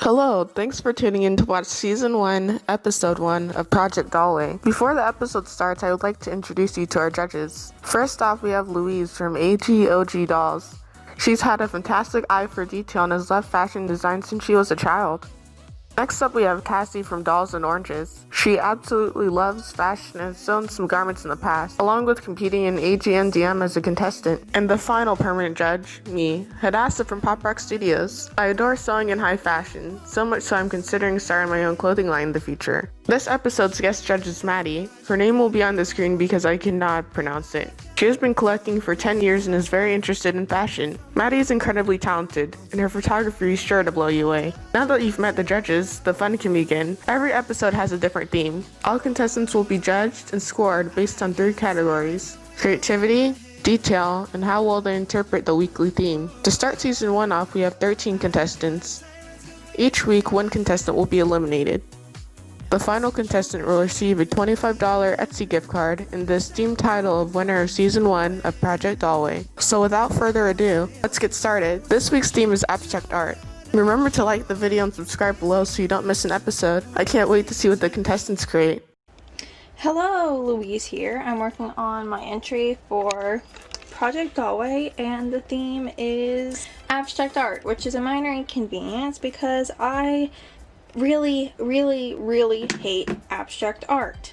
Hello, thanks for tuning in to watch Season 1, Episode 1 of Project Dollway. Before the episode starts, I would like to introduce you to our judges. First off, we have Louise from ag.dolls. She's had a fantastic eye for detail and has loved fashion design since she was a child. Next up, we have Cassie from dolls.and.oranges. She absolutely loves fashion and has sewn some garments in the past, along with competing in ag.and.m as a contestant. And the final permanent judge, me, Hadassah from Pop Rock Studios. I adore sewing and high fashion, so much so I'm considering starting my own clothing line in the future. This episode's guest judge is Maddie. Her name will be on the screen because I cannot pronounce it. She has been collecting for 10 years and is very interested in fashion. Maddie is incredibly talented, and her photography is sure to blow you away. Now that you've met the judges, the fun can begin. Every episode has a different theme. All contestants will be judged and scored based on 3 categories: creativity, detail, and how well they interpret the weekly theme. To start season 1 off, we have 13 contestants. Each week, 1 contestant will be eliminated. The final contestant will receive a $25 Etsy gift card and the esteemed title of winner of Season 1 of Project Dollway. So without further ado, let's get started. This week's theme is abstract art. Remember to like the video and subscribe below so you don't miss an episode. I can't wait to see what the contestants create. Hello, Louise here. I'm working on my entry for Project Dollway, and the theme is abstract art, which is a minor inconvenience because I really hate abstract art.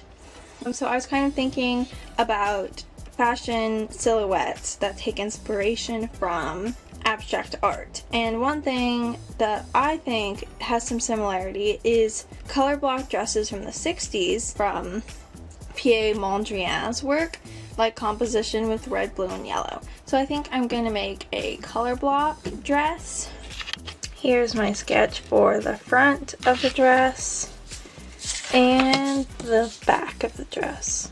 So I was kind of thinking about fashion silhouettes that take inspiration from abstract art. And one thing that I think has some similarity is color block dresses from the 60s from Pierre Mondrian's work, like composition with red, blue, and yellow. So I think I'm going to make a color block dress. Here's my sketch for the front of the dress and the back of the dress.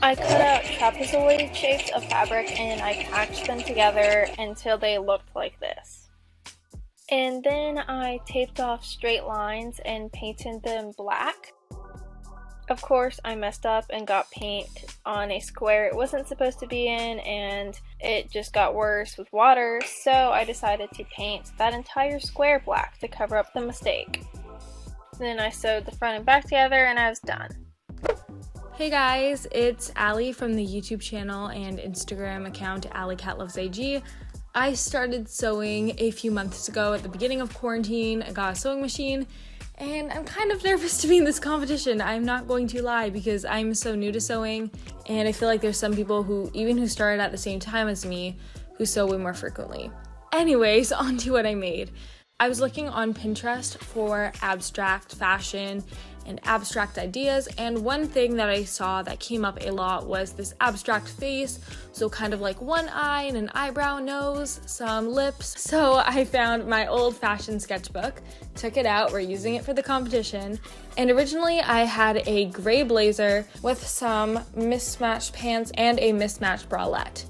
I cut out trapezoid shapes of fabric and I patched them together until they looked like this. And then I taped off straight lines and painted them black. Of course, I messed up and got paint on a square it wasn't supposed to be in, and it just got worse with water, so I decided to paint that entire square black to cover up the mistake. Then I sewed the front and back together and I was done. Hey guys, it's Allie from the YouTube channel and Instagram account Allycatlovesag. I started sewing a few months ago at the beginning of quarantine. I got a sewing machine and I'm kind of nervous to be in this competition. I'm not going to lie because I'm so new to sewing and I feel like there's some people who started at the same time as me who sew way more frequently. Anyways, on to what I made. I was looking on Pinterest for abstract fashion and abstract ideas, and one thing that I saw that came up a lot was this abstract face, so kind of like one eye and an eyebrow, nose, some lips. So I found my old fashioned sketchbook, took it out, we're using it for the competition, and originally I had a gray blazer with some mismatched pants and a mismatched bralette.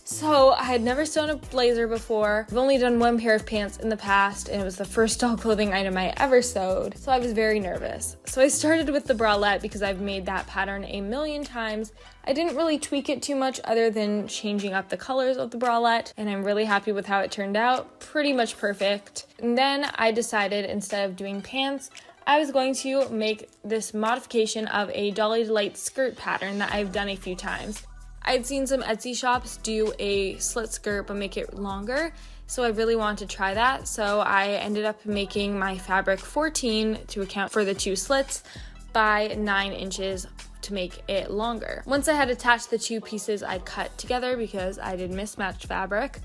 So I had never sewn a blazer before. I've only done 1 pair of pants in the past, and it was the first doll clothing item I ever sewed, so I was very nervous. So I started with the bralette because I've made that pattern a million times. I didn't really tweak it too much other than changing up the colors of the bralette, and I'm really happy with how it turned out. Pretty much perfect. And then I decided instead of doing pants, I was going to make this modification of a Dolly Delight skirt pattern that I've done a few times. I'd seen some Etsy shops do a slit skirt but make it longer, so I really wanted to try that. So I ended up making my fabric 14 to account for the 2 slits by 9 inches to make it longer. Once I had attached the 2 pieces, I cut together because I did mismatched fabric.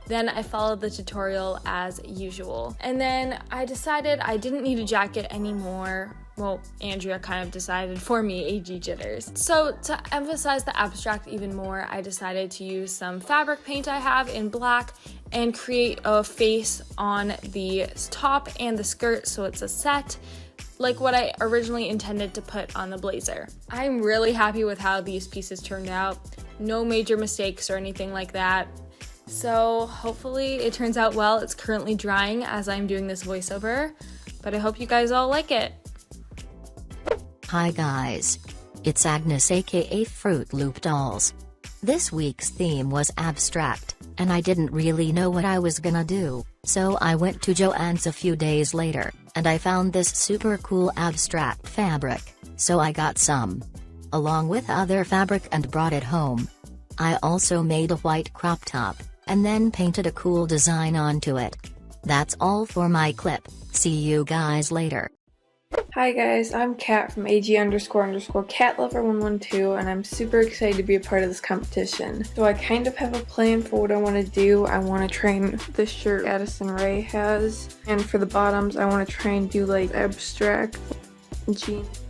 Then I followed the tutorial as usual. And then I decided I didn't need a jacket anymore. Well, Andrea kind of decided for me, AG jitters. So to emphasize the abstract even more, I decided to use some fabric paint I have in black and create a face on the top and the skirt so it's a set, like what I originally intended to put on the blazer. I'm really happy with how these pieces turned out. No major mistakes or anything like that. So hopefully it turns out well. It's currently drying as I'm doing this voiceover, but I hope you guys all like it. Hi guys. It's Agnes aka Fruitloopdolls. This week's theme was abstract. and I didn't really know what I was gonna do, so I went to Joann's a few days later, and I found this super cool abstract fabric, so I got some. Along with other fabric and brought it home. I also made a white crop top, and then painted a cool design onto it. That's all for my clip, see you guys later. Hi guys, I'm Kat from ag__catlover112 and I'm super excited to be a part of this competition. So I kind of have a plan for what I want to do. I want to train this shirt Addison Rae has, and for the bottoms I want to try and do like abstract jeans.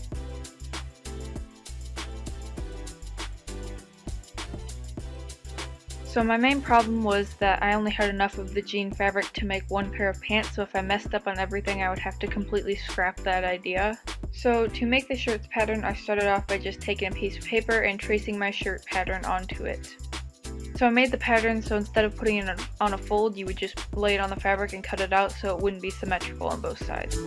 So my main problem was that I only had enough of the jean fabric to make one pair of pants, so if I messed up on everything I would have to completely scrap that idea. So to make the shirt's pattern, I started off by just taking a piece of paper and tracing my shirt pattern onto it. So I made the pattern so instead of putting it on a fold, you would just lay it on the fabric and cut it out so it wouldn't be symmetrical on both sides.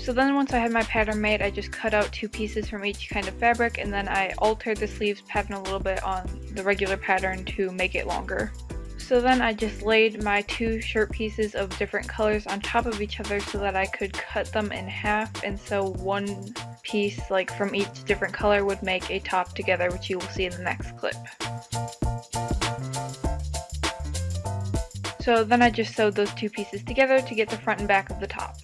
So then once I had my pattern made, I just cut out 2 pieces from each kind of fabric, and then I altered the sleeves pattern a little bit on the regular pattern to make it longer. So then I just laid my 2 shirt pieces of different colors on top of each other so that I could cut them in half, and so one piece like from each different color would make a top together, which you will see in the next clip. So then I just sewed those 2 pieces together to get the front and back of the top.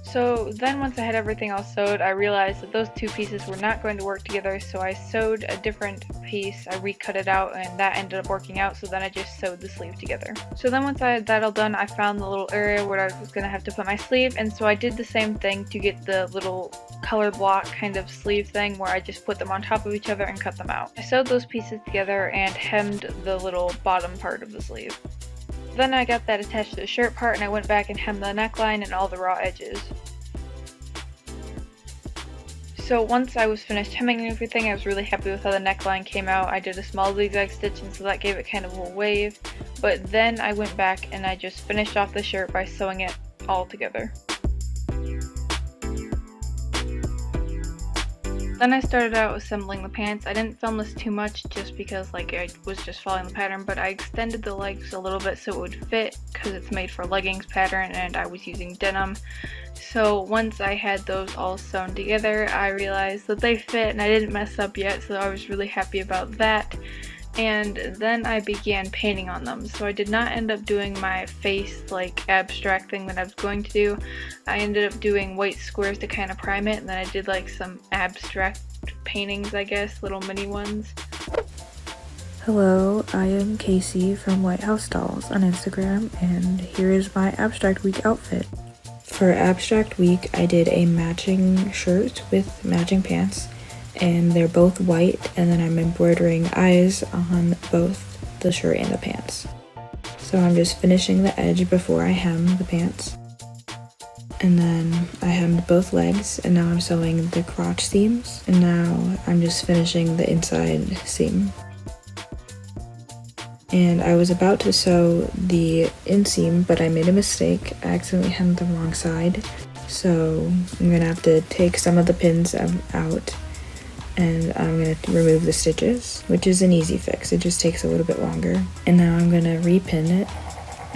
So then once I had everything all sewed, I realized that those 2 pieces were not going to work together, so I sewed a different piece, I recut it out, and that ended up working out, so then I just sewed the sleeve together. So then once I had that all done, I found the little area where I was going to have to put my sleeve, and so I did the same thing to get the little color block kind of sleeve thing where I just put them on top of each other and cut them out. I sewed those pieces together and hemmed the little bottom part of the sleeve. Then I got that attached to the shirt part and I went back and hemmed the neckline and all the raw edges. So once I was finished hemming everything, I was really happy with how the neckline came out. I did a small zigzag stitch and so that gave it kind of a wave. But then I went back and I just finished off the shirt by sewing it all together. Then I started out assembling the pants. I didn't film this too much just because I was just following the pattern, but I extended the legs a little bit so it would fit because it's made for leggings pattern and I was using denim. So once I had those all sewn together, I realized that they fit and I didn't mess up yet, so I was really happy about that. And then I began painting on them. So I did not end up doing my face abstract thing that I was going to do. I ended up doing white squares to kind of prime it, and then I did some abstract paintings, I guess, little mini ones. Hello, I am Casey from lighthousedolls on Instagram, and here is my abstract week outfit. For abstract week, I did a matching shirt with matching pants. And they're both white, and then I'm embroidering eyes on both the shirt and the pants. So I'm just finishing the edge before I hem the pants. And then I hemmed both legs, and now I'm sewing the crotch seams, and now I'm just finishing the inside seam. And I was about to sew the inseam, but I made a mistake. I accidentally hemmed the wrong side. So I'm gonna have to take some of the pins out, and I'm going to remove the stitches, which is an easy fix. It just takes a little bit longer. And now I'm going to repin it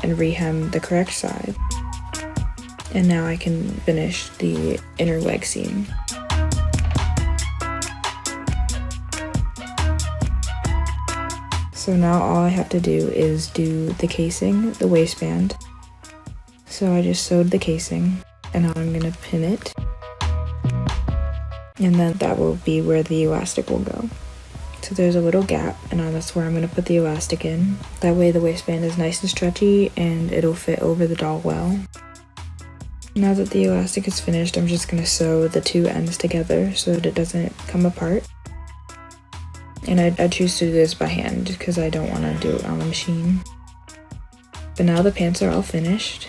and rehem the correct side. And now I can finish the inner leg seam. So now all I have to do is do the casing, the waistband. So I just sewed the casing, and now I'm going to pin it. And then that will be where the elastic will go. So there's a little gap, and that's where I'm going to put the elastic in. That way the waistband is nice and stretchy, and it'll fit over the doll well. Now that the elastic is finished, I'm just going to sew the 2 ends together so that it doesn't come apart. And I choose to do this by hand because I don't want to do it on the machine. But now the pants are all finished,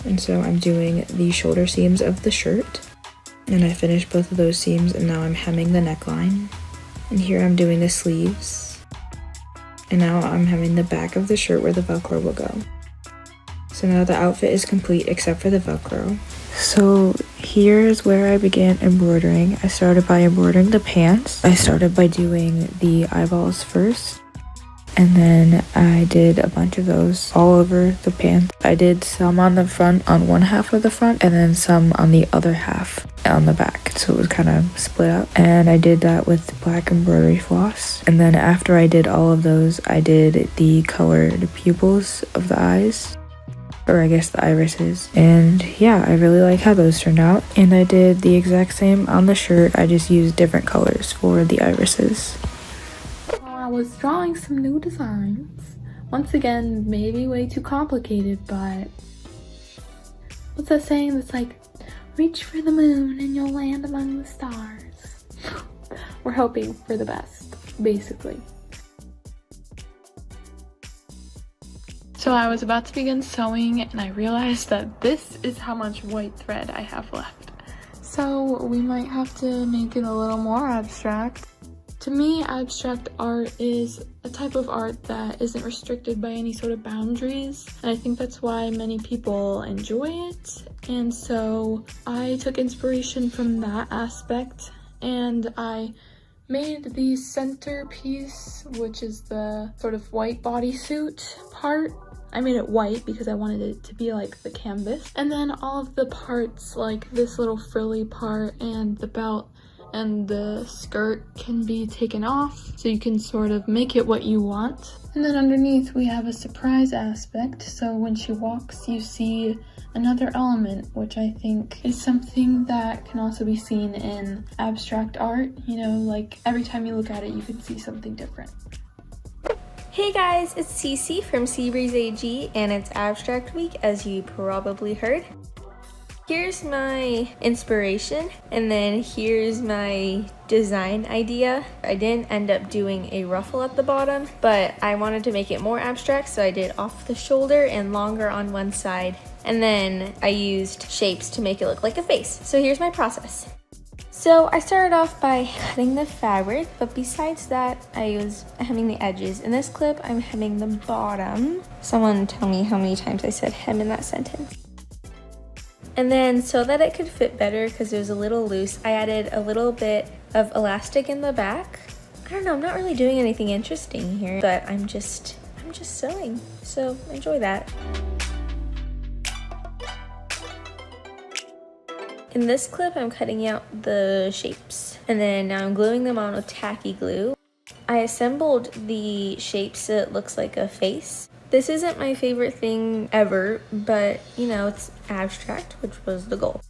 and so I'm doing the shoulder seams of the shirt. And I finished both of those seams, and now I'm hemming the neckline. And here I'm doing the sleeves. And now I'm hemming the back of the shirt where the Velcro will go. So now the outfit is complete except for the Velcro. So here's where I began embroidering. I started by embroidering the pants. I started by doing the eyeballs first. And then I did a bunch of those all over the pants. I did some on the front, on one half of the front, and then some on the other half on the back. So it was kind of split up. And I did that with black embroidery floss. And then after I did all of those, I did the colored pupils of the eyes. Or I guess the irises. And yeah, I really like how those turned out. And I did the exact same on the shirt. I just used different colors for the irises. I was drawing some new designs. Once again, maybe way too complicated, but what's that saying that's like, reach for the moon and you'll land among the stars? We're hoping for the best, basically. So I was about to begin sewing and I realized that this is how much white thread I have left. So we might have to make it a little more abstract. To me, abstract art is a type of art that isn't restricted by any sort of boundaries, and I think that's why many people enjoy it. And so I took inspiration from that aspect, and I made the centerpiece, which is the sort of white bodysuit part. I made it white because I wanted it to be like the canvas. And then all of the parts, like this little frilly part and the belt and the skirt, can be taken off, so you can sort of make it what you want. And then underneath we have a surprise aspect, so when she walks you see another element, which I think is something that can also be seen in abstract art. You know, like every time you look at it you can see something different. Hey guys, it's Cece from seabreeze.ag and it's abstract week, as you probably heard. Here's my inspiration, and then here's my design idea. I didn't end up doing a ruffle at the bottom, but I wanted to make it more abstract, so I did off the shoulder and longer on one side. And then I used shapes to make it look like a face. So here's my process. So I started off by cutting the fabric, but besides that, I was hemming the edges. In this clip, I'm hemming the bottom. Someone tell me how many times I said hem in that sentence. And then so that it could fit better, because it was a little loose, I added a little bit of elastic in the back. I don't know, I'm not really doing anything interesting here, but I'm just sewing, so enjoy that. In this clip, I'm cutting out the shapes, and then now I'm gluing them on with tacky glue. I assembled the shapes so it looks like a face. This isn't my favorite thing ever, but you know, it's abstract, which was the goal.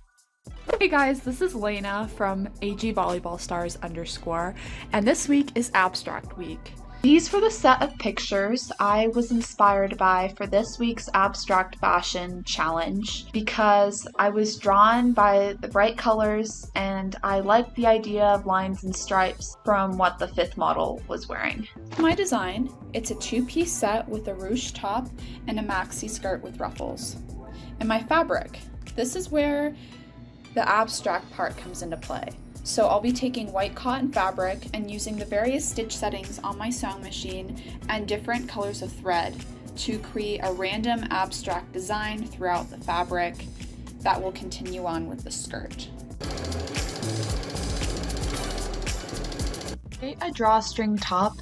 Hey guys, this is Lena from Agvolleyballstars _ and this week is Abstract Week. These were the set of pictures I was inspired by for this week's Abstract Fashion Challenge, because I was drawn by the bright colors and I liked the idea of lines and stripes from what the fifth model was wearing. My design, it's a two-piece set with a ruche top and a maxi skirt with ruffles. And my fabric, this is where the abstract part comes into play. So I'll be taking white cotton fabric and using the various stitch settings on my sewing machine and different colors of thread to create a random abstract design throughout the fabric that will continue on with the skirt. To create a drawstring top,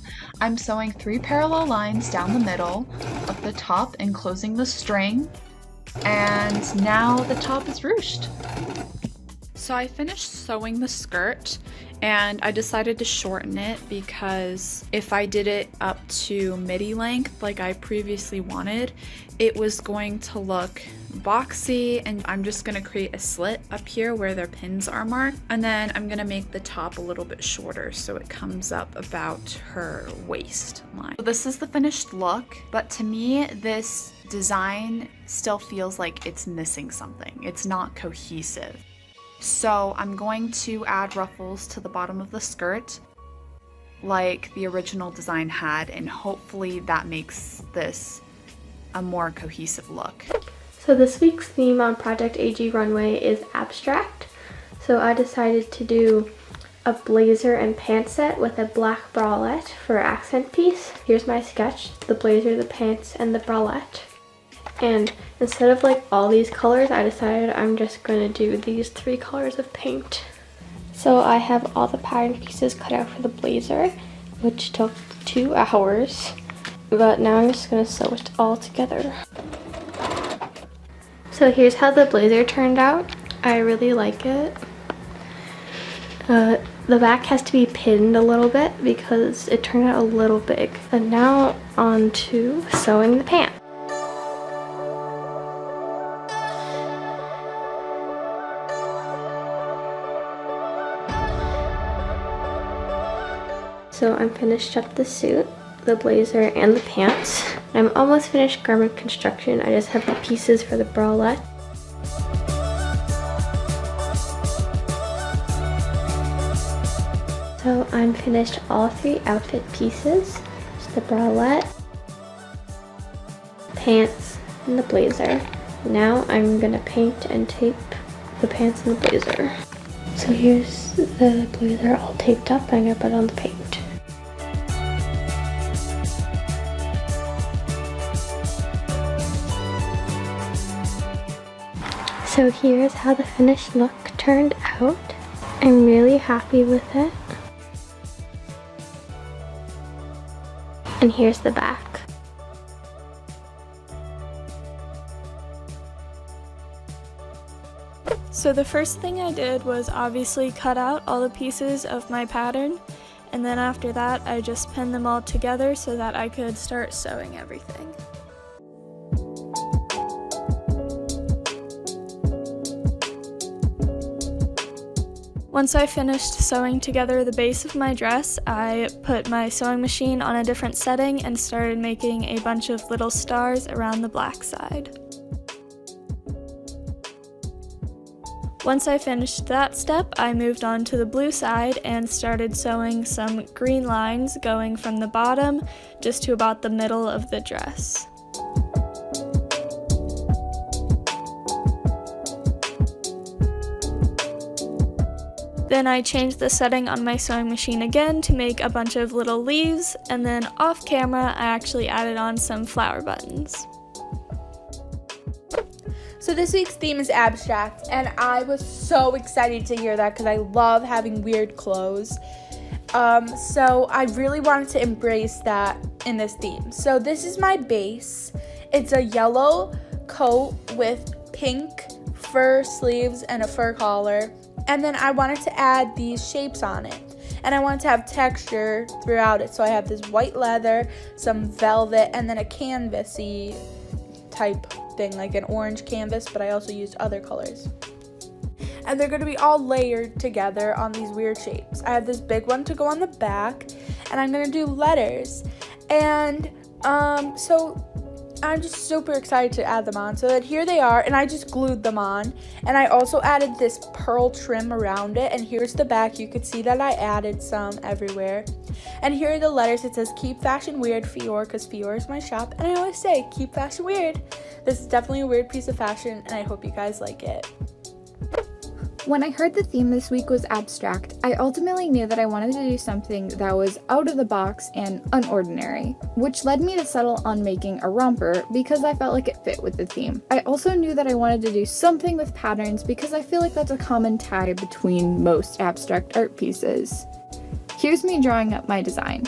I'm sewing 3 parallel lines down the middle of the top enclosing the string, and now the top is ruched. So I finished sewing the skirt and I decided to shorten it, because if I did it up to midi length like I previously wanted, it was going to look boxy, and I'm just going to create a slit up here where their pins are marked, and then I'm going to make the top a little bit shorter so it comes up about her waistline. So this is the finished look, but to me this design still feels like it's missing something. It's not cohesive. So I'm going to add ruffles to the bottom of the skirt like the original design had, and hopefully that makes this a more cohesive look. So this week's theme on Project AG Runway is abstract. So I decided to do a blazer and pants set with a black bralette for accent piece. Here's my sketch: the blazer, the pants, and the bralette. And instead of like all these colors, I decided I'm just gonna do these 3 colors of paint. So I have all the pattern pieces cut out for the blazer, which took 2 hours. But now I'm just gonna sew it all together. So here's how the blazer turned out. I really like it. The back has to be pinned a little bit because it turned out a little big. And now on to sewing the pant. So I'm finished up the suit, the blazer, and the pants. I'm almost finished garment construction. I just have the pieces for the bralette. So I'm finished all 3 outfit pieces. It's the bralette, pants, and the blazer. Now I'm gonna paint and tape the pants and the blazer. So here's the blazer all taped up. I'm gonna put on the paint. So here's how the finished look turned out. I'm really happy with it. And here's the back. So the first thing I did was obviously cut out all the pieces of my pattern, and then after that I just pinned them all together so that I could start sewing everything. Once I finished sewing together the base of my dress, I put my sewing machine on a different setting and started making a bunch of little stars around the black side. Once I finished that step, I moved on to the blue side and started sewing some green lines going from the bottom just to about the middle of the dress. Then I changed the setting on my sewing machine again to make a bunch of little leaves, and then off camera I actually added on some flower buttons. So this week's theme is abstract, and I was so excited to hear that because I love having weird clothes. So I really wanted to embrace that in this theme. So this is my base. It's a yellow coat with pink fur sleeves and a fur collar. And then I wanted to add these shapes on it. And I wanted to have texture throughout it. So I have this white leather, some velvet, and then a canvasy type thing, like an orange canvas, but I also used other colors. And they're going to be all layered together on these weird shapes. I have this big one to go on the back, and I'm going to do letters. And so I'm just super excited to add them on. So that here they are, and I just glued them on. And I also added this pearl trim around it, and here's the back. You could see that I added some everywhere. And here are the letters. It says keep fashion weird Fior, because Fior is my shop, and I always say keep fashion weird. This is definitely a weird piece of fashion, and I hope you guys like it. When I heard the theme this week was abstract, I ultimately knew that I wanted to do something that was out of the box and unordinary, which led me to settle on making a romper because I felt like it fit with the theme. I also knew that I wanted to do something with patterns because I feel like that's a common tie between most abstract art pieces. Here's me drawing up my design.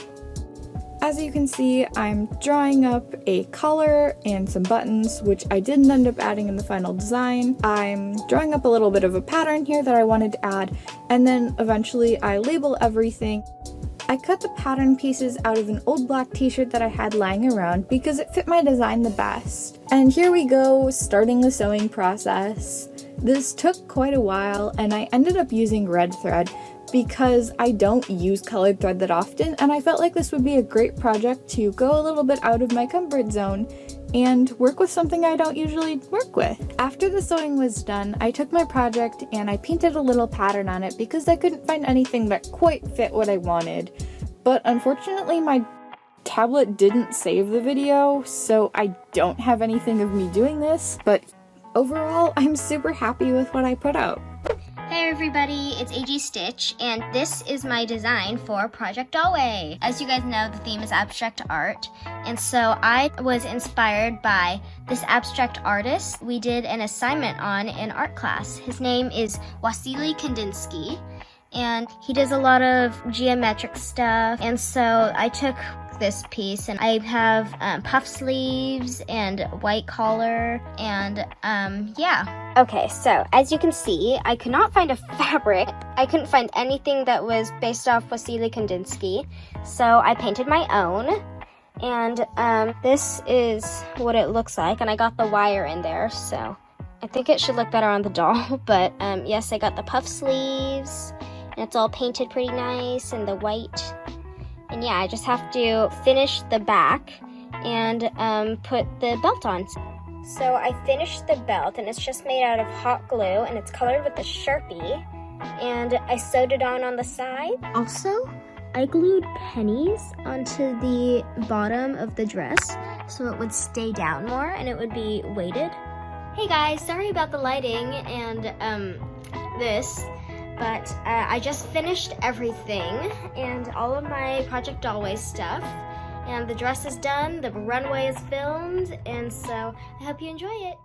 As you can see, I'm drawing up a collar and some buttons, which I didn't end up adding in the final design. I'm drawing up a little bit of a pattern here that I wanted to add, and then eventually I label everything. I cut the pattern pieces out of an old black t-shirt that I had lying around because it fit my design the best. And here we go, starting the sewing process. This took quite a while, and I ended up using red thread because I don't use colored thread that often, and I felt like this would be a great project to go a little bit out of my comfort zone and work with something I don't usually work with. After the sewing was done, I took my project and I painted a little pattern on it because I couldn't find anything that quite fit what I wanted. But unfortunately, my tablet didn't save the video, so I don't have anything of me doing this, but overall, I'm super happy with what I put out. Hey Hey everybody, it's ag.stitch, and this is my design for Project Dollway. As you guys know, the theme is abstract art, and so I was inspired by this abstract artist we did an assignment on in art class. His name is Wasily Kandinsky, and he does a lot of geometric stuff, and so I took this piece and I have puff sleeves and white collar and yeah. Okay, so as you can see, I could not find a fabric. I couldn't find anything that was based off Wasily Kandinsky, so I painted my own, and this is what it looks like, and I got the wire in there, so I think it should look better on the doll. But yes, I got the puff sleeves and it's all painted pretty nice and the white. And yeah, I just have to finish the back and put the belt on. So I finished the belt, and it's just made out of hot glue, and it's colored with a Sharpie, and I sewed it on the side. Also, I glued pennies onto the bottom of the dress so it would stay down more and it would be weighted. Hey guys, sorry about the lighting and this. But I just finished everything and all of my Project Dollway stuff, and the dress is done, the runway is filmed, and so I hope you enjoy it.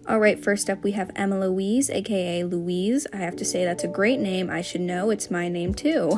Alright, first up we have Emma Louise, aka Louise. I have to say that's a great name. I should know, it's my name too.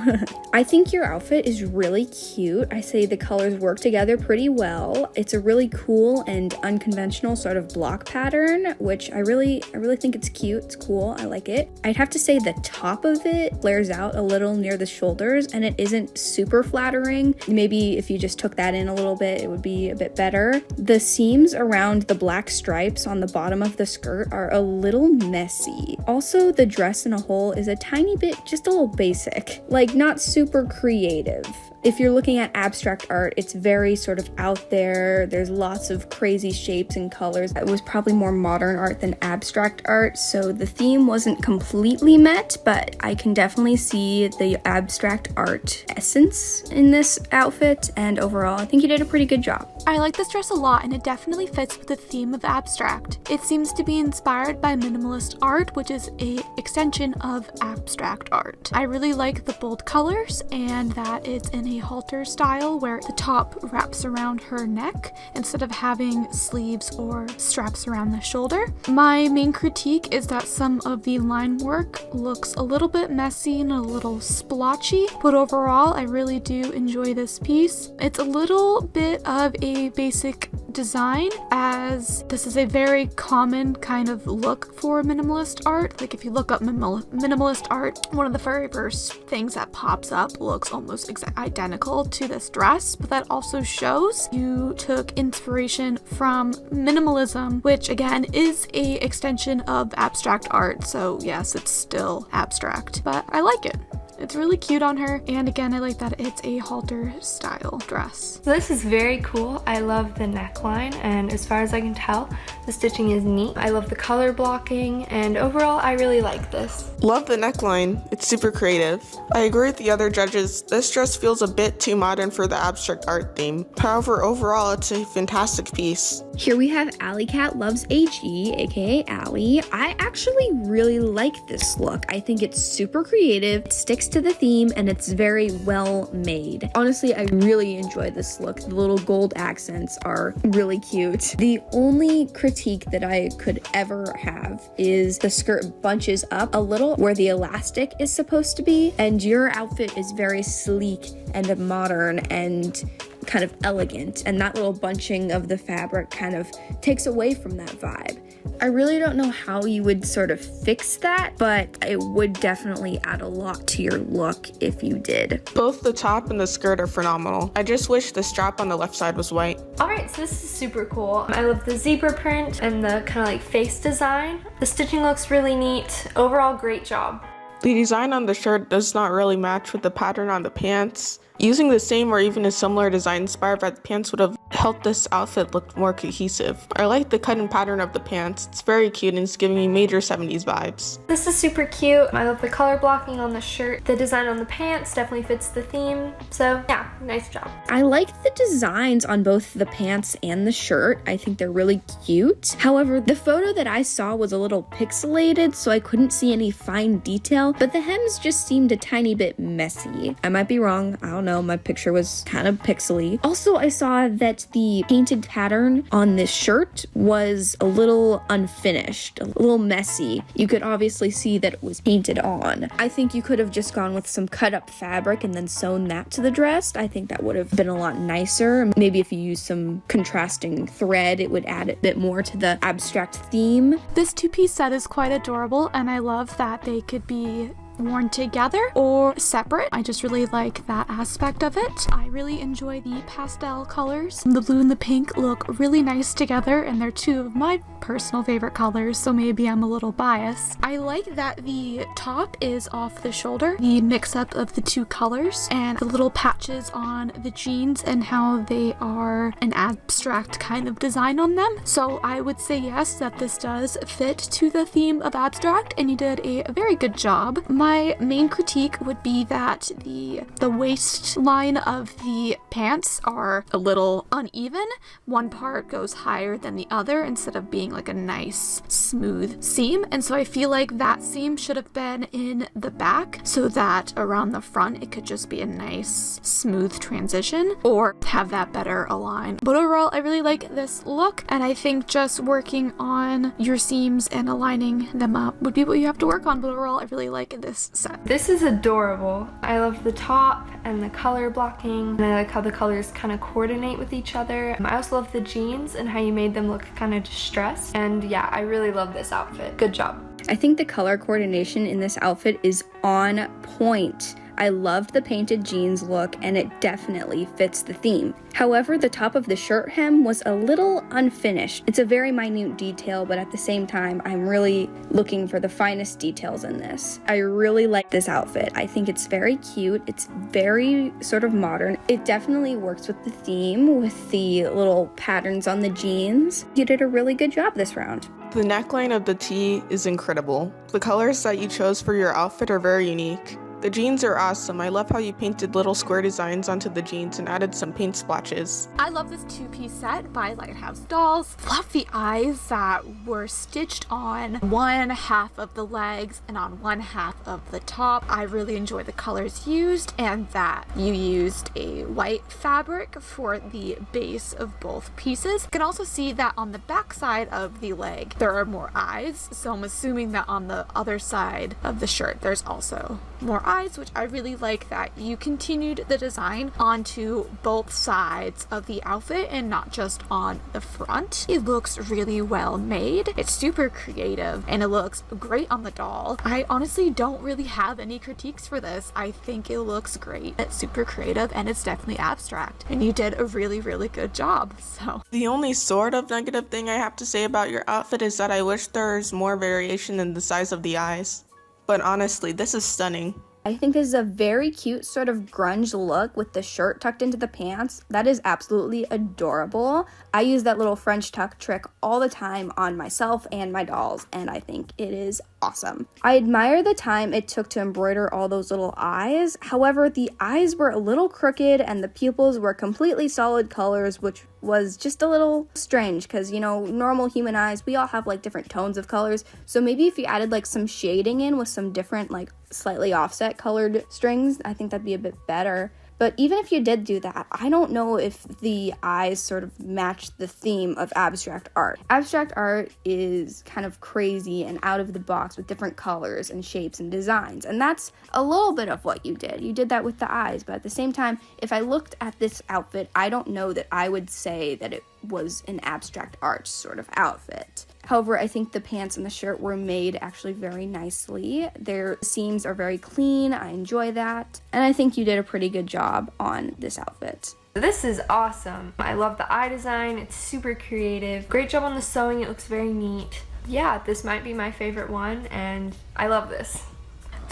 I think your outfit is really cute. I say the colors work together pretty well. It's a really cool and unconventional sort of block pattern, which I really think it's cute. It's cool. I like it. I'd have to say the top of it flares out a little near the shoulders and it isn't super flattering. Maybe if you just took that in a little bit, it would be a bit better. The seams around the black stripes on the bottom of the skirt are a little messy. Also, the dress in a whole is a tiny bit, just a little basic, like not super creative. If you're looking at abstract art, it's very sort of out there. There's lots of crazy shapes and colors. It was probably more modern art than abstract art, so the theme wasn't completely met, but I can definitely see the abstract art essence in this outfit, and overall, I think you did a pretty good job. I like this dress a lot, and it definitely fits with the theme of abstract. It seems to be inspired by minimalist art, which is an extension of abstract art. I really like the bold colors and that it's in a halter style where the top wraps around her neck instead of having sleeves or straps around the shoulder. My main critique is that some of the line work looks a little bit messy and a little splotchy, but overall I really do enjoy this piece. It's a little bit of a basic design, as this is a very common kind of look for minimalist art. Like if you look up minimalist art, one of the very first things that pops up looks almost identical to this dress, but that also shows you took inspiration from minimalism, which again is a extension of abstract art. So yes, it's still abstract, but I like it. It's really cute on her, and again, I like that it's a halter style dress. So this is very cool. I love the neckline, and as far as I can tell, the stitching is neat. I love the color blocking, and overall, I really like this. Love the neckline. It's super creative. I agree with the other judges. This dress feels a bit too modern for the abstract art theme. However, overall, it's a fantastic piece. Here we have Allycatlovesag, aka Ally. I actually really like this look. I think it's super creative, it sticks to the theme, and it's very well made. Honestly, I really enjoy this look. The little gold accents are really cute. The only critique that I could ever have is the skirt bunches up a little where the elastic is supposed to be, and your outfit is very sleek and modern and kind of elegant, and that little bunching of the fabric kind of takes away from that vibe. I really don't know how you would sort of fix that, but it would definitely add a lot to your look if you did. Both the top and the skirt are phenomenal. I just wish the strap on the left side was white. Alright, so this is super cool. I love the zebra print and the kind of like face design. The stitching looks really neat. Overall, great job. The design on the shirt does not really match with the pattern on the pants. Using the same or even a similar design inspired by the pants would have helped this outfit look more cohesive. I like the cut and pattern of the pants. It's very cute and it's giving me major 70s vibes. This is super cute. I love the color blocking on the shirt. The design on the pants definitely fits the theme. So yeah, nice job. I like the designs on both the pants and the shirt. I think they're really cute. However, the photo that I saw was a little pixelated, so I couldn't see any fine detail, but the hems just seemed a tiny bit messy. I might be wrong. I don't know. My picture was kind of pixely. Also, I saw that the painted pattern on this shirt was a little unfinished, a little messy. You could obviously see that it was painted on. I think you could have just gone with some cut up fabric and then sewn that to the dress. I think that would have been a lot nicer. Maybe if you use some contrasting thread, it would add a bit more to the abstract theme. This two-piece set is quite adorable, and I love that they could be worn together or separate. I just really like that aspect of it. I really enjoy the pastel colors. The blue and the pink look really nice together, and they're two of my personal favorite colors, so maybe I'm a little biased. I like that the top is off the shoulder, the mix-up of the two colors, and the little patches on the jeans and how they are an abstract kind of design on them. So I would say yes, that this does fit to the theme of abstract, and you did a very good job. My main critique would be that the waistline of the pants are a little uneven. One part goes higher than the other instead of being like a nice smooth seam, and so I feel like that seam should have been in the back so that around the front it could just be a nice smooth transition, or have that better align. But overall, I really like this look, and I think just working on your seams and aligning them up would be what you have to work on. But overall, I really like this set. This is adorable. I love the top and the color blocking, and I like how the colors kind of coordinate with each other. I also love the jeans and how you made them look kind of distressed, and yeah, I really love this outfit. Good job. I think the color coordination in this outfit is on point. I loved the painted jeans look, and it definitely fits the theme. However, the top of the shirt hem was a little unfinished. It's a very minute detail, but at the same time, I'm really looking for the finest details in this. I really like this outfit. I think it's very cute. It's very sort of modern. It definitely works with the theme, with the little patterns on the jeans. You did a really good job this round. The neckline of the tee is incredible. The colors that you chose for your outfit are very unique. The jeans are awesome. I love how you painted little square designs onto the jeans and added some paint splotches. I love this two-piece set by Lighthousedolls. Love the eyes that were stitched on one half of the legs and on one half of the top. I really enjoy the colors used, and that you used a white fabric for the base of both pieces. You can also see that on the back side of the leg there are more eyes, so I'm assuming that on the other side of the shirt there's also more eyes, which I really like that you continued the design onto both sides of the outfit and not just on the front. It looks really well made. It's super creative and it looks great on the doll. I honestly don't really have any critiques for this. I think it looks great. It's super creative and it's definitely abstract, and you did a really good job. So the only sort of negative thing I have to say about your outfit is that I wish there's more variation in the size of the eyes. But honestly, this is stunning. I think this is a very cute sort of grunge look with the shirt tucked into the pants. That is absolutely adorable. I use that little French tuck trick all the time on myself and my dolls, and I think it is awesome. I admire the time it took to embroider all those little eyes. However, the eyes were a little crooked and the pupils were completely solid colors, which was just a little strange because, you know, normal human eyes, we all have like different tones of colors. So maybe if you added like some shading in with some different like slightly offset colored strings, I think that'd be a bit better. But even if you did do that, I don't know if the eyes sort of match the theme of abstract art. Abstract art is kind of crazy and out of the box with different colors and shapes and designs. And that's a little bit of what you did. You did that with the eyes. But at the same time, if I looked at this outfit, I don't know that I would say that it was an abstract art sort of outfit. However, I think the pants and the shirt were made actually very nicely. Their seams are very clean. I enjoy that. And I think you did a pretty good job on this outfit. This is awesome. I love the eye design. It's super creative. Great job on the sewing. It looks very neat. Yeah, this might be my favorite one, and I love this.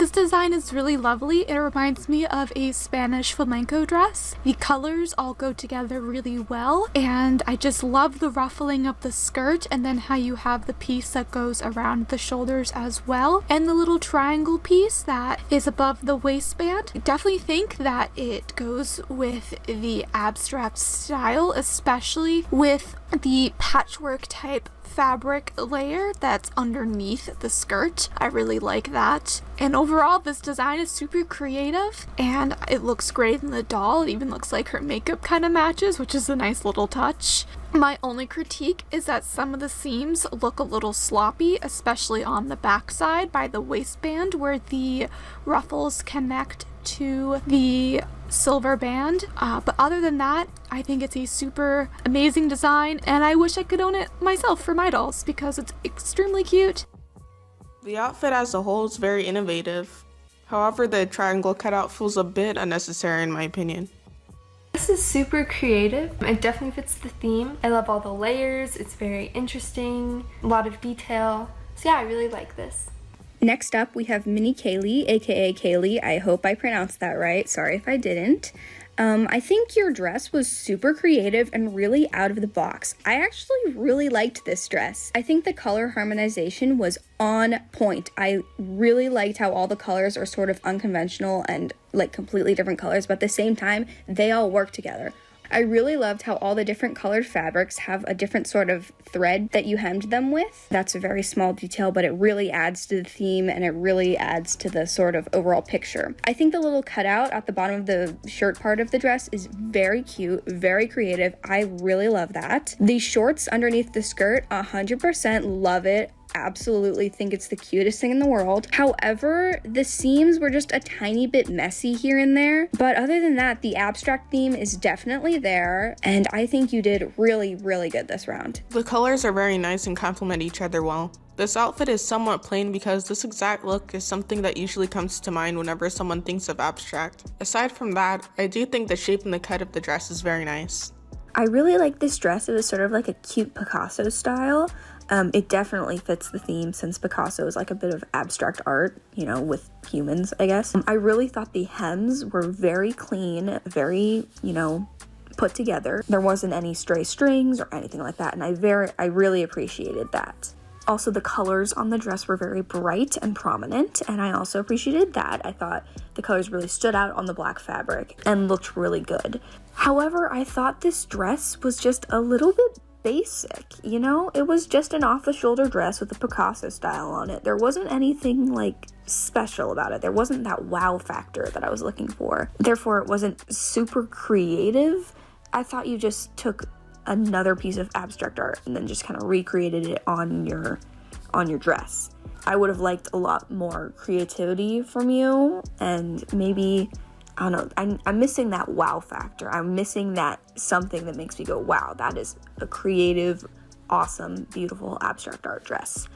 this design is really lovely. It reminds me of a Spanish flamenco dress. The colors all go together really well, and I just love the ruffling of the skirt and then how you have the piece that goes around the shoulders as well, and the little triangle piece that is above the waistband. I definitely think that it goes with the abstract style, especially with the patchwork type fabric layer that's underneath the skirt. I really like that. And overall, this design is super creative and it looks great in the doll. It even looks like her makeup kind of matches, which is a nice little touch. My only critique is that some of the seams look a little sloppy, especially on the back side by the waistband where the ruffles connect to the silver band, but other than that, I think it's a super amazing design and I wish I could own it myself for my dolls because it's extremely cute. The outfit as a whole is very innovative. However, the triangle cutout feels a bit unnecessary in my opinion. This is super creative. It definitely fits the theme. I love all the layers. It's very interesting, a lot of detail. So yeah, I really like this. Next up, we have Minicaeli, aka Kaylee. I hope I pronounced that right. Sorry if I didn't. I think your dress was super creative and really out of the box. I actually really liked this dress. I think the color harmonization was on point. I really liked how all the colors are sort of unconventional and like completely different colors, but at the same time, they all work together. I really loved how all the different colored fabrics have a different sort of thread that you hemmed them with. That's a very small detail, but it really adds to the theme and it really adds to the sort of overall picture. I think the little cutout at the bottom of the shirt part of the dress is very cute, very creative. I really love that. The shorts underneath the skirt, 100% love it. Absolutely think it's the cutest thing in the world. However, the seams were just a tiny bit messy here and there, but other than that, the abstract theme is definitely there, and I think you did really, really good this round. The colors are very nice and complement each other well. This outfit is somewhat plain because this exact look is something that usually comes to mind whenever someone thinks of abstract. Aside from that, I do think the shape and the cut of the dress is very nice. I really like this dress. It was sort of like a cute Picasso style. It definitely fits the theme since Picasso is like a bit of abstract art, you know, with humans, I guess. I really thought the hems were very clean, very, you know, put together. There wasn't any stray strings or anything like that, and I really appreciated that. Also, the colors on the dress were very bright and prominent, and I also appreciated that. I thought the colors really stood out on the black fabric and looked really good. However, I thought this dress was just a little bit basic, you know? It was just an off-the-shoulder dress with a Picasso style on it. There wasn't anything, like, special about it. There wasn't that wow factor that I was looking for. Therefore, it wasn't super creative. I thought you just took another piece of abstract art and then just kind of recreated it on your dress. I would have liked a lot more creativity from you, and maybe, I don't know, I'm missing that wow factor. I'm missing that something that makes me go, wow, that is a creative, awesome, beautiful abstract art dress.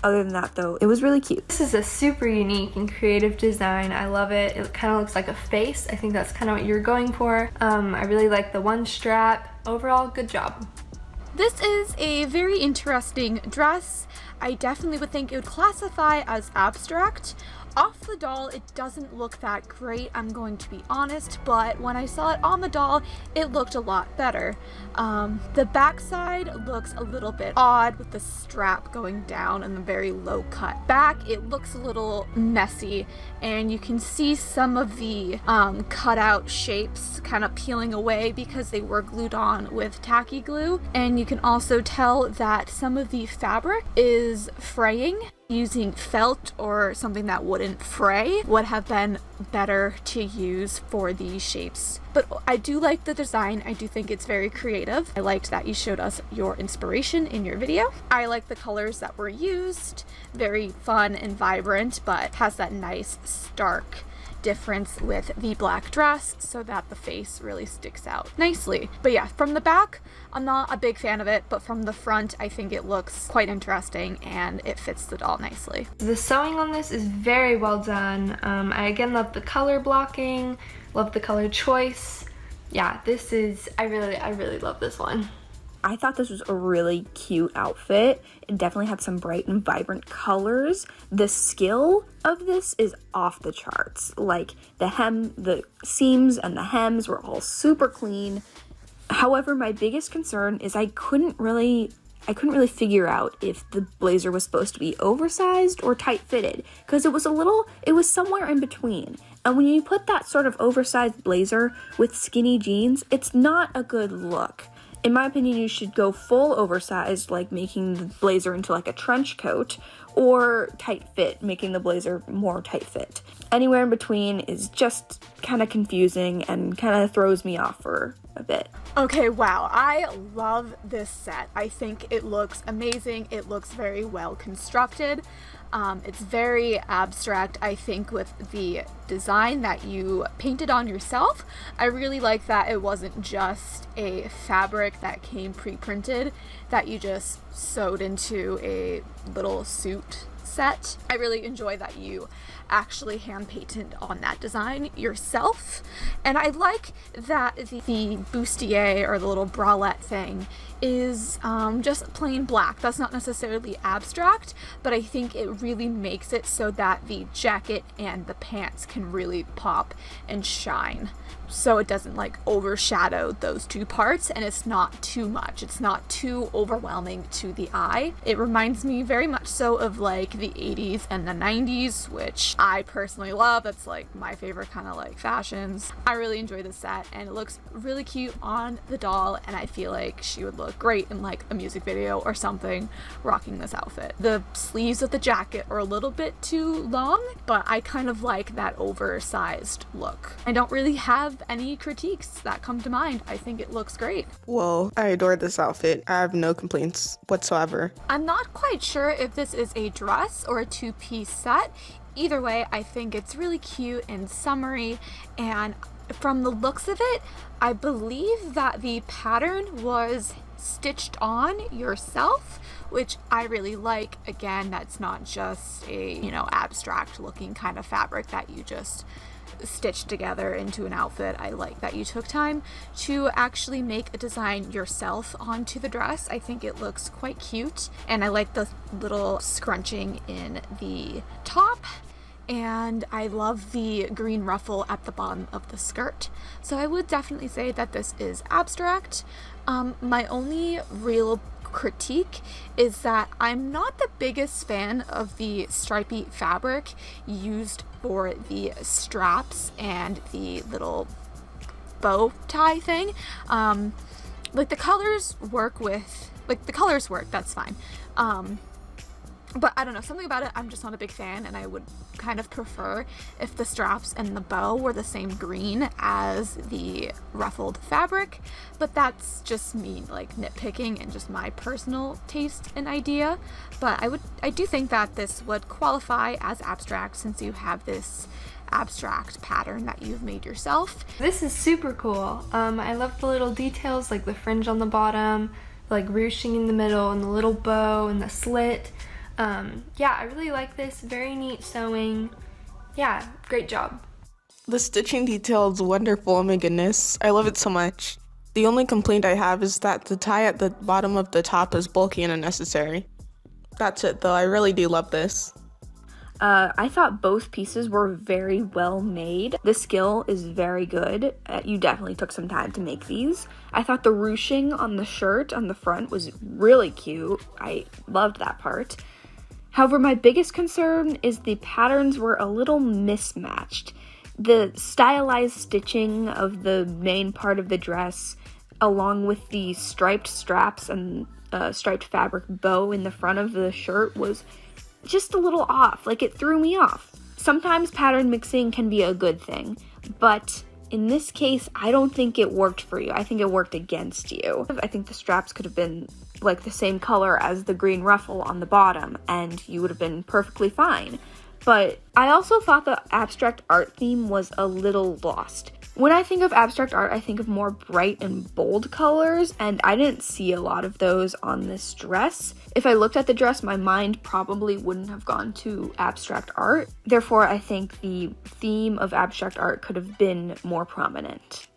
Other than that, though, it was really cute. This is a super unique and creative design. I love it. It kind of looks like a face. I think that's kind of what you're going for. I really like the one strap. Overall, good job. This is a very interesting dress. I definitely would think it would classify as abstract. Off the doll, it doesn't look that great, I'm going to be honest, but when I saw it on the doll, it looked a lot better. The backside looks a little bit odd with the strap going down and the very low cut back. It looks a little messy, and you can see some of the cutout shapes kind of peeling away because they were glued on with tacky glue, and you can also tell that some of the fabric is fraying. Using felt or something that wouldn't fray would have been better to use for these shapes. But I do like the design. I do think it's very creative. I liked that you showed us your inspiration in your video. I like the colors that were used. Very fun and vibrant, but has that nice stark difference with the black dress so that the face really sticks out nicely. But yeah, from the back, I'm not a big fan of it, but from the front, I think it looks quite interesting and it fits the doll nicely. The sewing on this is very well done. I again love the color blocking, love the color choice. Yeah, this is, I really love this one. I thought this was a really cute outfit. It definitely had some bright and vibrant colors. The skill of this is off the charts. Like the seams and the hems were all super clean. However, my biggest concern is I couldn't really figure out if the blazer was supposed to be oversized or tight fitted, because it was somewhere in between. And when you put that sort of oversized blazer with skinny jeans, it's not a good look. In my opinion, you should go full oversized, like making the blazer into like a trench coat, or tight fit, making the blazer more tight fit. Anywhere in between is just kind of confusing and kind of throws me off for a bit. Okay, wow, I love this set. I think it looks amazing. It looks very well constructed. It's very abstract, I think, with the design that you painted on yourself. I really like that it wasn't just a fabric that came pre-printed that you just sewed into a little suit set. I really enjoy that you actually hand painted on that design yourself, and I like that the bustier or the little bralette thing is just plain black. That's not necessarily abstract, but I think it really makes it so that the jacket and the pants can really pop and shine, so it doesn't like overshadow those two parts, and it's not too much. It's not too overwhelming to the eye. It reminds me very much so of like the 80s and the 90s, which I personally love. That's like my favorite kind of like fashions. I really enjoy this set, and it looks really cute on the doll, and I feel like she would look great in like a music video or something rocking this outfit. The sleeves of the jacket are a little bit too long, but I kind of like that oversized look. I don't really have any critiques that come to mind. I think it looks great. Well, I adore this outfit. I have no complaints whatsoever. I'm not quite sure if this is a dress or a two-piece set. Either way, I think it's really cute and summery, and from the looks of it, I believe that the pattern was stitched on yourself, which I really like. Again, that's not just a, abstract looking kind of fabric that you just stitched together into an outfit. I like that you took time to actually make a design yourself onto the dress. I think it looks quite cute, and I like the little scrunching in the top, and I love the green ruffle at the bottom of the skirt. So I would definitely say that this is abstract. My only real critique is that I'm not the biggest fan of the stripy fabric used for the straps and the little bow tie thing. Like the colors work, that's fine. But I don't know, something about it, I'm just not a big fan, and I would kind of prefer if the straps and the bow were the same green as the ruffled fabric. But that's just me, like, nitpicking and just my personal taste and idea. But I do think that this would qualify as abstract, since you have this abstract pattern that you've made yourself. This is super cool. I love the little details, like the fringe on the bottom, like ruching in the middle, and the little bow and the slit. Yeah, I really like this. Very neat sewing. Yeah, great job. The stitching detail is wonderful. Oh my goodness, I love it so much. The only complaint I have is that the tie at the bottom of the top is bulky and unnecessary. That's it though, I really do love this. I thought both pieces were very well made. The skill is very good. You definitely took some time to make these. I thought the ruching on the shirt on the front was really cute. I loved that part. However, my biggest concern is the patterns were a little mismatched. The stylized stitching of the main part of the dress, along with the striped straps and striped fabric bow in the front of the shirt, was just a little off. Like, it threw me off. Sometimes pattern mixing can be a good thing, but in this case, I don't think it worked for you. I think it worked against you. I think the straps could have been like the same color as the green ruffle on the bottom, and you would have been perfectly fine. But I also thought the abstract art theme was a little lost. When I think of abstract art, I think of more bright and bold colors, and I didn't see a lot of those on this dress. If I looked at the dress, my mind probably wouldn't have gone to abstract art. Therefore, I think the theme of abstract art could have been more prominent.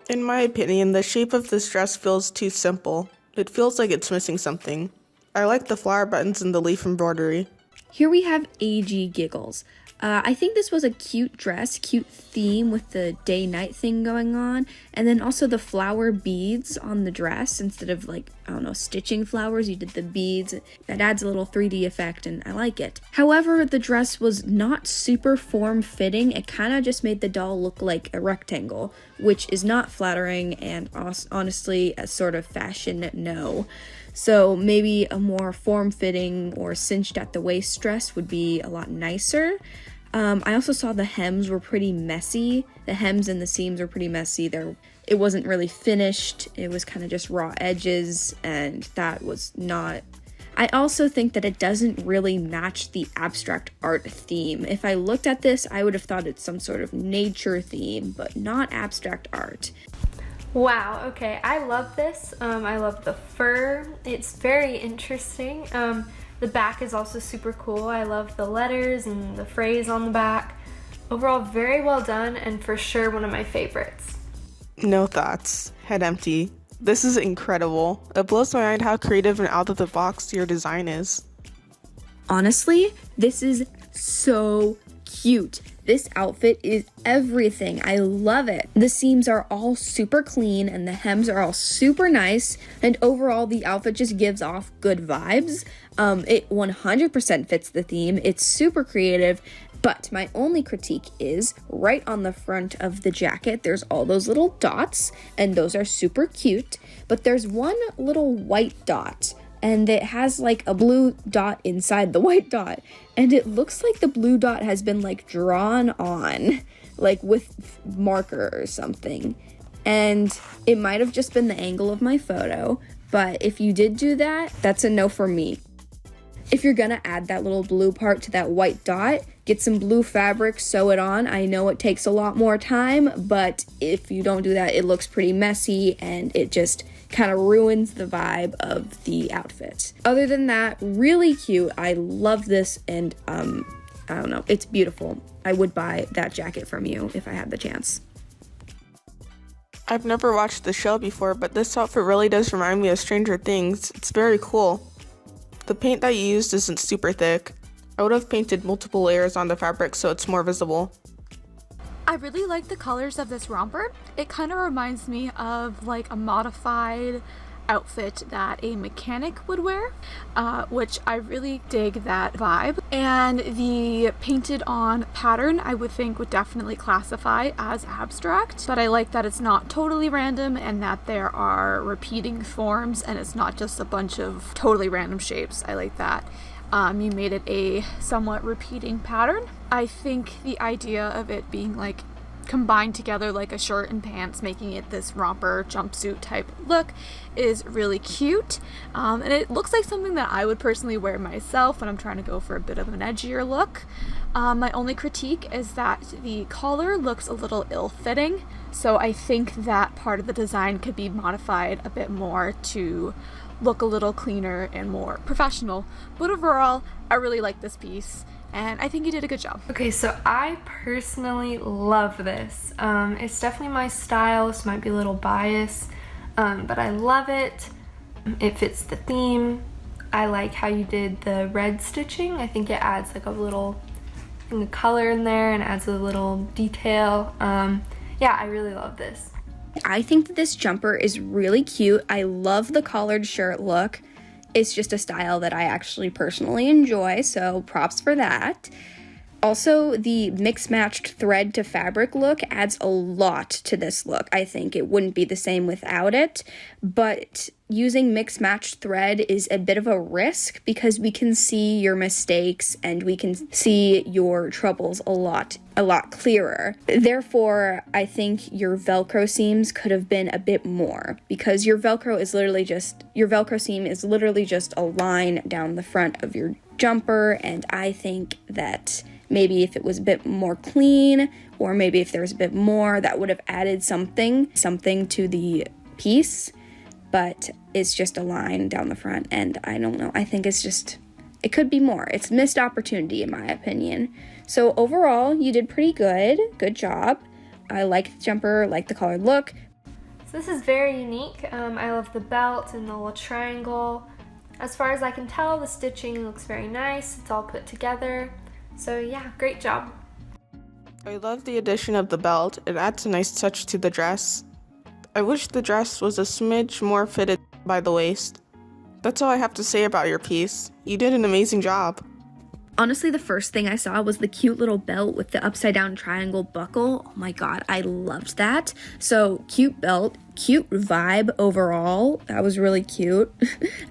In my opinion, the shape of this dress feels too simple. It feels like it's missing something. I like the flower buttons and the leaf embroidery. Here we have Ag.giggles. I think this was a cute dress, cute theme with the day-night thing going on, and then also the flower beads on the dress. Instead of, like, I don't know, stitching flowers, you did the beads. That adds a little 3D effect, and I like it. However, the dress was not super form-fitting. It kind of just made the doll look like a rectangle, which is not flattering, and honestly, a sort of fashion no. So maybe a more form-fitting or cinched at the waist dress would be a lot nicer. I also saw the hems were pretty messy. The hems and the seams were pretty messy. It wasn't really finished. It was kind of just raw edges, and that was not... I also think that it doesn't really match the abstract art theme. If I looked at this, I would have thought it's some sort of nature theme, but not abstract art. Wow, okay, I love this. I love the fur. It's very interesting. The back is also super cool. I love the letters and the phrase on the back. Overall, very well done, and for sure one of my favorites. No thoughts. Head empty. This is incredible. It blows my mind how creative and out of the box your design is. Honestly, this is so cute. This outfit is everything. I love it. The seams are all super clean and the hems are all super nice, and overall the outfit just gives off good vibes. It 100% fits the theme. It's super creative, but my only critique is right on the front of the jacket, there's all those little dots, and those are super cute, but there's one little white dot, and it has like a blue dot inside the white dot, and it looks like the blue dot has been like drawn on, like with marker or something. And it might have just been the angle of my photo, but if you did do that, that's a no for me. If you're gonna add that little blue part to that white dot, get some blue fabric, sew it on. I know it takes a lot more time, but if you don't do that, it looks pretty messy and it just kind of ruins the vibe of the outfit. Other than that, really cute. I love this, and I don't know, it's beautiful. I would buy that jacket from you if I had the chance. I've never watched the show before, but this outfit really does remind me of Stranger Things. It's very cool. The paint that you used isn't super thick. I would have painted multiple layers on the fabric so it's more visible. I really like the colors of this romper. It kind of reminds me of like a modified outfit that a mechanic would wear, which I really dig that vibe. And the painted on pattern I would think would definitely classify as abstract, but I like that it's not totally random and that there are repeating forms and it's not just a bunch of totally random shapes. I like that. You made it a somewhat repeating pattern. I think the idea of it being like combined together like a shirt and pants, making it this romper jumpsuit type look, is really cute. And it looks like something that I would personally wear myself when I'm trying to go for a bit of an edgier look. My only critique is that the collar looks a little ill-fitting, so I think that part of the design could be modified a bit more to look a little cleaner and more professional. But overall, I really like this piece, and I think you did a good job. Okay, so I personally love this. It's definitely my style. This might be a little biased, but I love it. It fits the theme. I like how you did the red stitching. I think it adds like a little color in there and adds a little detail. Yeah, I really love this. I think that this jumper is really cute. I love the collared shirt look. It's just a style that I actually personally enjoy, so props for that. Also, the mix-matched thread to fabric look adds a lot to this look. I think it wouldn't be the same without it, but using mix-matched thread is a bit of a risk because we can see your mistakes and we can see your troubles a lot clearer. Therefore, I think your Velcro seams could have been a bit more because your Velcro seam is literally just a line down the front of your jumper, and I think that maybe if it was a bit more clean, or maybe if there was a bit more, that would have added something to the piece, but it's just a line down the front, and I don't know, I think it could be more. It's missed opportunity in my opinion. So overall, you did pretty good. Good job. I like the jumper, like the colored look. So this is very unique. I love the belt and the little triangle. As far as I can tell, the stitching looks very nice. It's all put together. So yeah, great job. I love the addition of the belt. It adds a nice touch to the dress. I wish the dress was a smidge more fitted by the waist. That's all I have to say about your piece. You did an amazing job. Honestly, the first thing I saw was the cute little belt with the upside down triangle buckle. Oh my god, I loved that. So cute belt, cute vibe overall. That was really cute.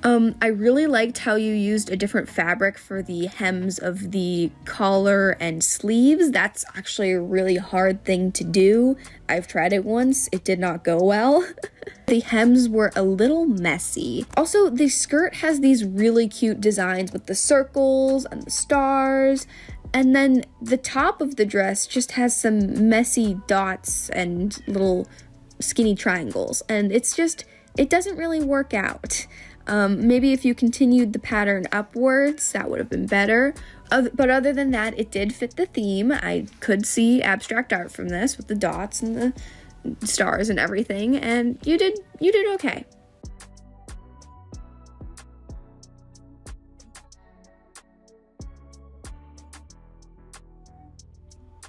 I really liked how you used a different fabric for the hems of the collar and sleeves. That's actually a really hard thing to do. I've tried it once. It did not go well. The hems were a little messy. Also, the skirt has these really cute designs with the circles and the stars. And then the top of the dress just has some messy dots and little skinny triangles. And it doesn't really work out. Maybe if you continued the pattern upwards, that would have been better. But other than that, it did fit the theme. I could see abstract art from this with the dots and the stars and everything, and you did okay.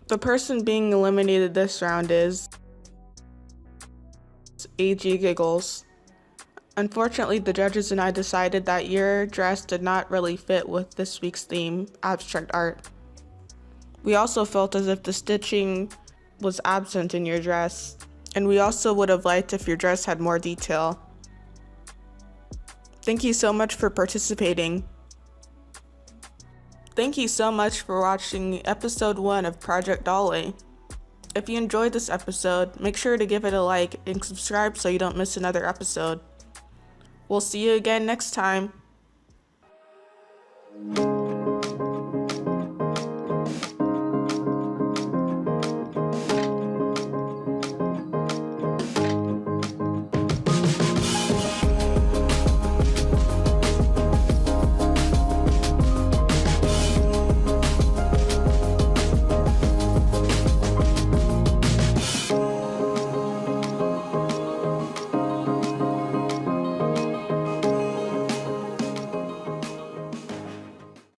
The person being eliminated this round is Ag.giggles. Unfortunately, the judges and I decided that your dress did not really fit with this week's theme, abstract art. We also felt as if the stitching was absent in your dress, and we also would have liked if your dress had more detail. Thank you so much for participating. Thank you so much for watching episode 1 of Project Dollway. If you enjoyed this episode, make sure to give it a like and subscribe so you don't miss another episode. We'll see you again next time.